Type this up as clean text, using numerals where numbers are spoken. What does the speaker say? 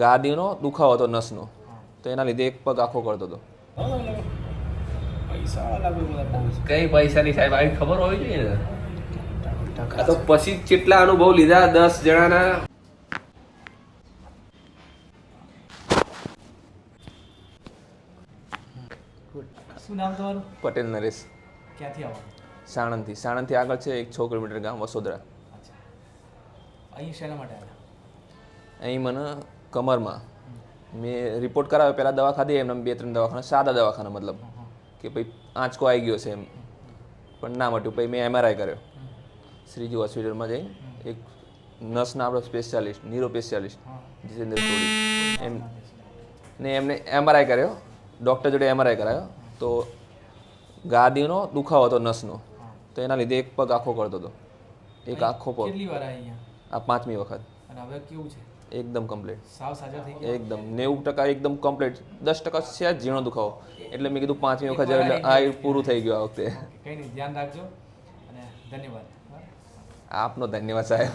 ગાદીનો દુખાવો હતો નસનો, તો એના લીધે એક પગ આખો કરતો હતો. પૈસા લાગે બધા બહુ છે. કઈ પૈસાની સાહેબ આવી ખબર હોવી જોઈએ ને. આ તો પછી કેટલા અનુભવ લીધા 10 જણાના. શું નામ તમારું? પટેલ નરેશ. ક્યાંથી આવવાનું? સાણંદથી. સાણંદથી આગળ છે એક 6 કિલોમીટર ગામ વસોદરા. અચ્છા, અહીં શેના માટે આવ્યા? અહીં મને કમરમાં મેં રિપોર્ટ કરાવ્યો, પહેલાં દવા ખાધી, એમને 2-3 દવાખાના, સાદા દવાખાના મતલબ કે ભાઈ આંચકો આવી ગયો છે એમ, પણ ના મટ્યું. પછી મેં MRI કર્યો શ્રીજી હોસ્પિટલમાં જઈ. એક નર્સના આપણો સ્પેશિયાલિસ્ટ, ન્યુરો સ્પેશિયાલિસ્ટ જીતેન્દ્ર સોડી ને એમને MRI કર્યો, ડૉક્ટર જોડે MRI કરાયો, તો ગાદીનો દુખાવો હતો નસનો, તો એના લીધે એક પગ આખો કરતો હતો. એક આખો પગ. કેટલી વાર આવ્યા અહીંયા? આ 5મી વખત. અને હવે કેવું છે? એકદમ કમ્પ્લીટ. સાવ સાજા થઈ ગયા? એકદમ 90% એકદમ કમ્પ્લીટ. 10% છે ઝીણો દુખાવો. એટલે મેં કીધું 5મી વખત જ્યારે એટલે આ પૂરું થઈ ગયું આ વખતે. કંઈ નહીં, ધ્યાન રાખજો અને ધન્યવાદ. આપનો ધન્યવાદ સાહેબ.